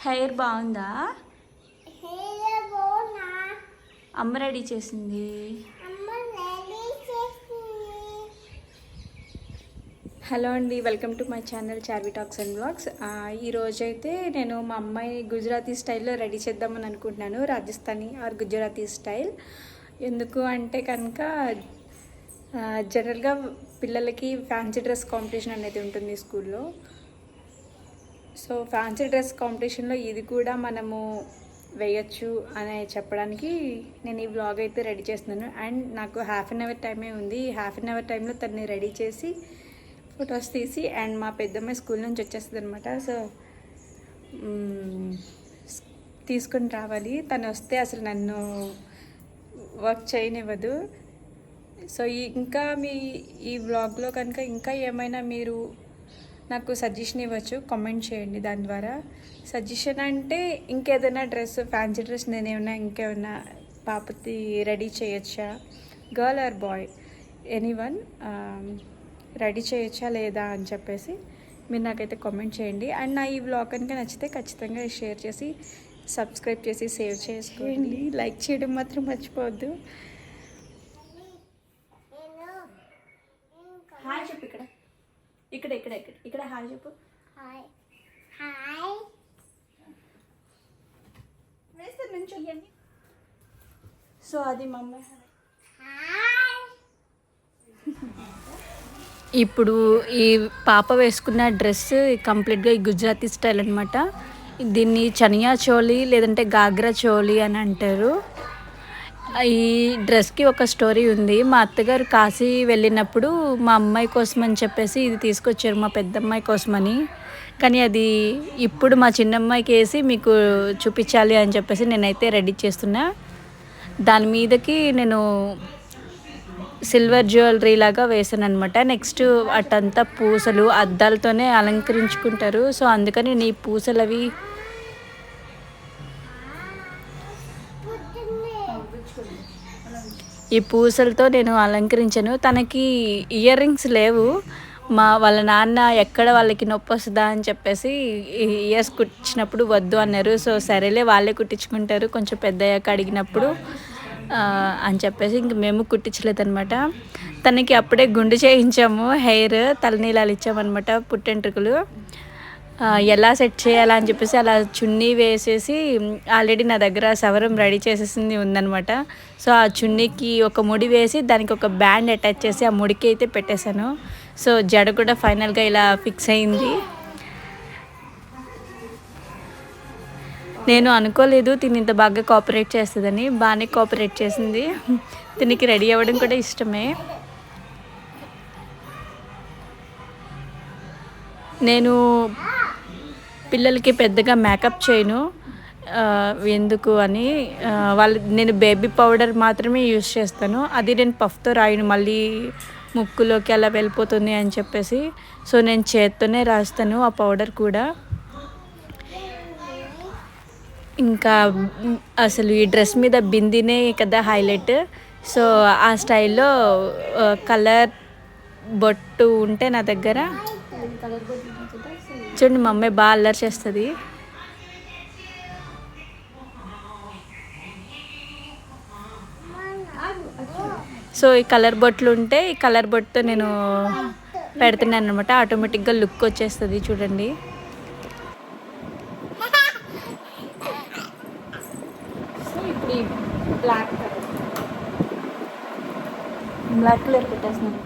Hair బాగుందా? అమ్మ ready చేసింది. హలో అండి, welcome to my channel Charvi talks and vlogs. ఈరోజైతే నేను మా అమ్మాయి గుజరాతీ స్టైల్లో రెడీ చేద్దామని అనుకుంటున్నాను. Rajasthani or Gujarati style. ఎందుకు అంటే కనుక జనరల్గా పిల్లలకి ఫ్యాన్సీ డ్రెస్ కాంపిటీషన్ అనేది ఉంటుంది స్కూల్లో. సో ఫ్యాన్సీ డ్రెస్ కాంపిటీషన్లో ఇది కూడా మనము వేయచ్చు అని చెప్పడానికి నేను ఈ వ్లాగ్ అయితే రెడీ చేస్తున్నాను. అండ్ నాకు హాఫ్ అన్ అవర్ టైమే ఉంది. హాఫ్ అన్ అవర్ టైంలో తనని రెడీ చేసి ఫొటోస్ తీసి అండ్ మా పెద్దమ్మాయి స్కూల్ నుంచి వచ్చేస్తుంది అనమాట. సో తీసుకొని రావాలి. తను వస్తే అసలు నన్ను వర్క్ చేయనివ్వదు. సో ఇంకా ఈ వ్లాగ్లో కనుక ఇంకా ఏమైనా మీరు నాకు సజెషన్ ఇవ్వచ్చు, కామెంట్ చేయండి. దాని ద్వారా సజెషన్ అంటే ఇంకేదైనా డ్రెస్, ఫ్యాన్సీ డ్రెస్ నేనేమన్నా ఇంకేమన్నా పాపతి రెడీ చేయొచ్చా, girl or boy anyone ready చేయొచ్చా లేదా అని చెప్పేసి మీరు నాకైతే కామెంట్ చేయండి. అండ్ నా ఈ వ్లాగ్ కనుక నచ్చితే ఖచ్చితంగా షేర్ చేసి సబ్స్క్రైబ్ చేసి సేవ్ చేసుకోండి. లైక్ చేయడం మాత్రం మర్చిపోవద్దు. హాయ్ చెప్పు. ఇక్కడ ఇక్కడ ఇక్కడ ఇక్కడ హాయ్ చెప్పు. హాయ్ హాయ్ వేస్తే నుంచి చెయ్యండి. సో అది మా అమ్మ. ఇప్పుడు ఈ పాప వేసుకున్న డ్రెస్ కంప్లీట్గా ఈ గుజరాతీ స్టైల్ అనమాట. దీన్ని చనియా చోలీ లేదంటే గాగ్రా చోలీ అని అంటారు. ఈ డ్రెస్కి ఒక స్టోరీ ఉంది. మా అత్తగారు కాశీ వెళ్ళినప్పుడు మా అమ్మాయి కోసం అని చెప్పేసి ఇది తీసుకొచ్చారు, మా పెద్దమ్మాయి కోసమని. కానీ అది ఇప్పుడు మా చిన్నమ్మాయికి వేసి మీకు చూపించాలి అని చెప్పేసి నేనైతే రెడీ చేస్తున్నా. దాని మీదకి నేను సిల్వర్ జ్యువెలరీ లాగా వేసాను అనమాట. నెక్స్ట్ అటంతా పూసలు అద్దాలతోనే అలంకరించుకుంటారు. సో అందుకని నేను ఈ పూసలు అవి ఈ పూసలతో నేను అలంకరించాను. తనకి ఇయర్ రింగ్స్ లేవు. వాళ్ళ నాన్న ఎక్కడ వాళ్ళకి నొప్పి వస్తుందా అని చెప్పేసి ఇయర్స్ కుట్టించినప్పుడు వద్దు అన్నారు. సో సరేలే వాళ్ళే కుట్టించుకుంటారు కొంచెం పెద్దయ్యాక అడిగినప్పుడు అని చెప్పేసి ఇంక మేము కుట్టించలేదన్నమాట. తనకి అప్పుడే గుండు చేయించాము, హెయిర్ తలనీలాలు ఇచ్చామన్నమాట, పుట్టెంట్రుకలు. ఎలా సెట్ చేయాలా అని చెప్పేసి అలా చున్నీ వేసేసి ఆల్రెడీ నా దగ్గర సవరం రెడీ చేసేసింది ఉందన్నమాట. సో ఆ చున్నీకి ఒక ముడి వేసి దానికి ఒక బ్యాండ్ అటాచ్ చేసి ఆ ముడికి అయితే పెట్టేశాను. సో జడ కూడా ఫైనల్గా ఇలా ఫిక్స్ అయింది. నేను అనుకోలేదు తిని ఇంత బాగా కోఆపరేట్ చేస్తుందని. బాగానే కోఆపరేట్ చేసింది. తినికి రెడీ అవ్వడం కూడా ఇష్టమే. నేను పిల్లలకి పెద్దగా మేకప్ చేయను, ఎందుకు అని నేను బేబీ పౌడర్ మాత్రమే యూజ్ చేస్తాను. అది నేను పఫ్తో రాయను, మళ్ళీ ముక్కులోకి అలా వెళ్ళిపోతుంది అని చెప్పేసి. సో నేను చేత్తోనే రాస్తాను ఆ పౌడర్ కూడా. ఇంకా అసలు ఈ డ్రెస్ మీద బిందీనే కదా హైలైట్. సో ఆ స్టైల్లో కలర్ బొట్టు ఉంటే నా దగ్గర చూడండి, మా అమ్మాయి బాగా అల్లరి చేస్తుంది. సో ఈ కలర్ బొట్లు ఉంటే ఈ కలర్ బొట్టుతో నేను పెడుతున్నాను అనమాట. ఆటోమేటిక్గా లుక్ వచ్చేస్తుంది చూడండి. సో ఇప్పుడు బ్లాక్ కలర్ పెట్టేస్తున్నాను.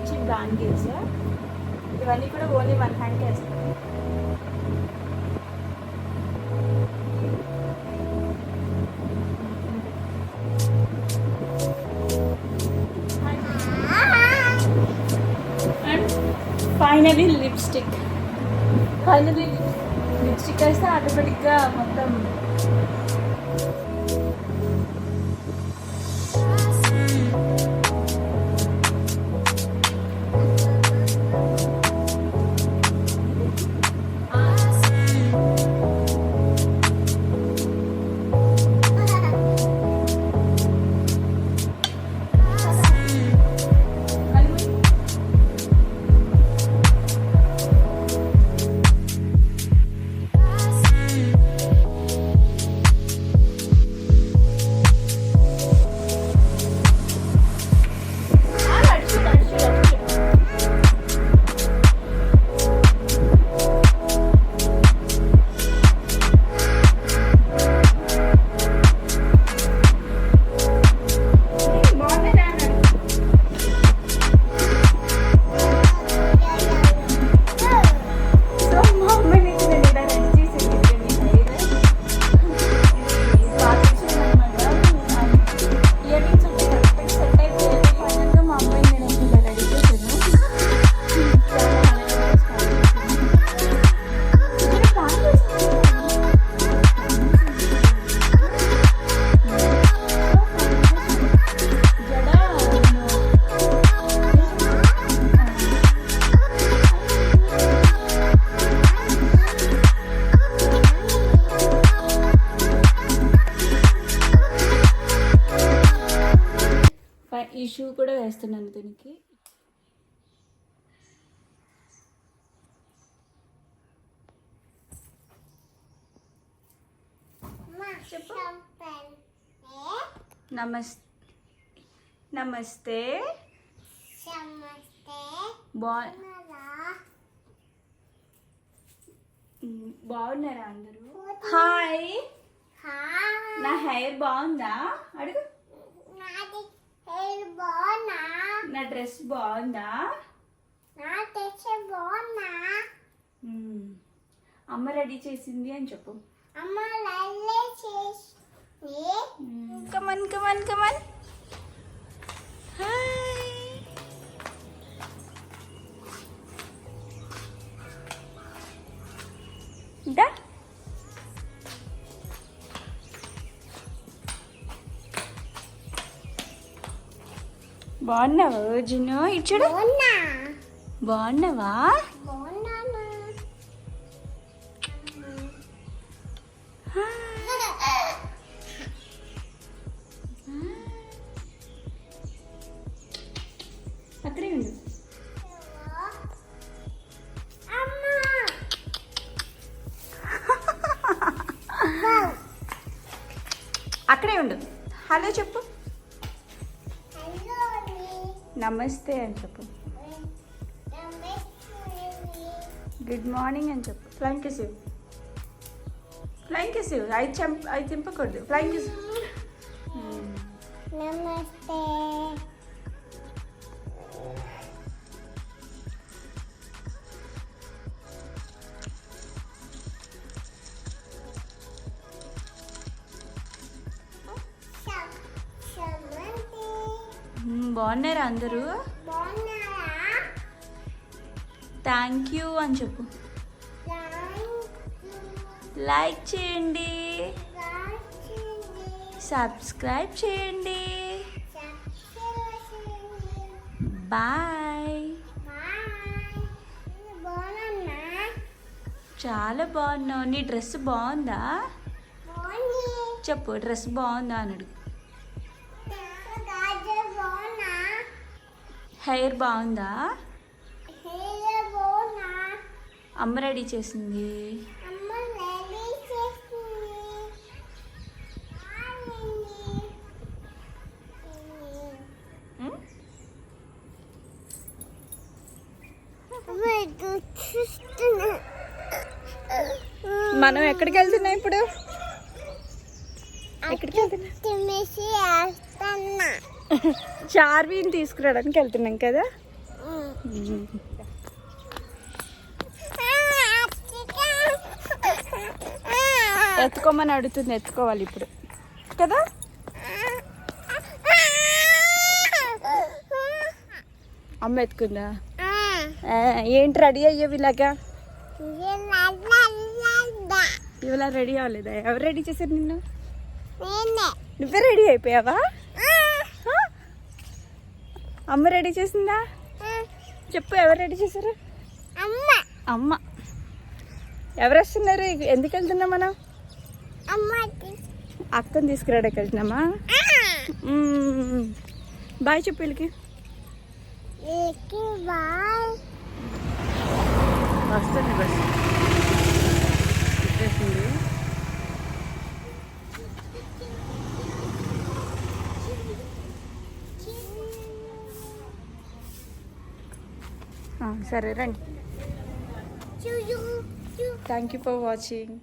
మంచి బ్యాంగిల్స్. ఇవన్నీ కూడా ఓన్లీ 1 హ్యాండ్కి వేస్తాను. అండ్ ఫైనలీ లిప్స్టిక్ వేస్తే ఆటోమేటిక్గా మొత్తం ఈ షూ కూడా వేస్తున్నాను దీనికి. చెప్పు. నమస్తే. బాగున్నారా అందరూ? హాయ్. నా హెయిర్ బాగుందా అడుగు. నా డ్రెస్ బాగుందా? అమ్మ రెడీ చేసింది అని చెప్పు. Come on come on come on. దా బాగున్నావా జిను? ఇచ్చాడు. బాగున్నావా? అక్కడే ఉండు. అక్కడే ఉండు. హలో చెప్పు. నమస్తే అని చెప్పు. గుడ్ మార్నింగ్ అని చెప్పు. ఫ్లైంగ్ కిస్ ఇవ్వు. ఫ్లైంగ్ కిస్ ఇవ్వు. ఐదు తింపకూడదు. Flying kiss. నమస్తే. బాగున్నారా అందరూ? థ్యాంక్ యూ అని చెప్పు. లైక్ చేయండి, సబ్స్క్రైబ్ చేయండి. బాయ్. చాలా బాగున్నావు. నీ డ్రెస్ బాగుందా చెప్పు. డ్రెస్ బాగుందా అని అడుగు. హెయిర్ బాగుందా? అమ్మ రెడీ చేసింది. మనం ఎక్కడికి వెళ్తున్నాం ఇప్పుడు? ఎక్కడికి వెళ్తున్నా? చార్వీని తీసుకురావడానికి వెళ్తున్నాం కదా. ఎత్తుకోమని అడుగుతుంది, ఎత్తుకోవాలి ఇప్పుడు కదా. అమ్మ ఎత్తుకుందా? ఏంటి రెడీ అయ్యేవి ఇలాగా? ఇవాళ రెడీ అవ్వలేదా? ఎవరు రెడీ చేశారు నిన్ను? నువ్వే రెడీ అయిపోయావా? అమ్మ రెడీ చేసిందా? చెప్పు, ఎవరు రెడీ చేశారు? అమ్మ. ఎవరు వస్తున్నారు? ఎందుకు వెళ్తున్నాం మనం? అక్కని తీసుకురావడానికి వెళ్తున్నామా? బాయ్ చెప్పు వీళ్ళకి. వస్తుంది బస్ వచ్చేసింది. సరే రండి. Thank you for watching.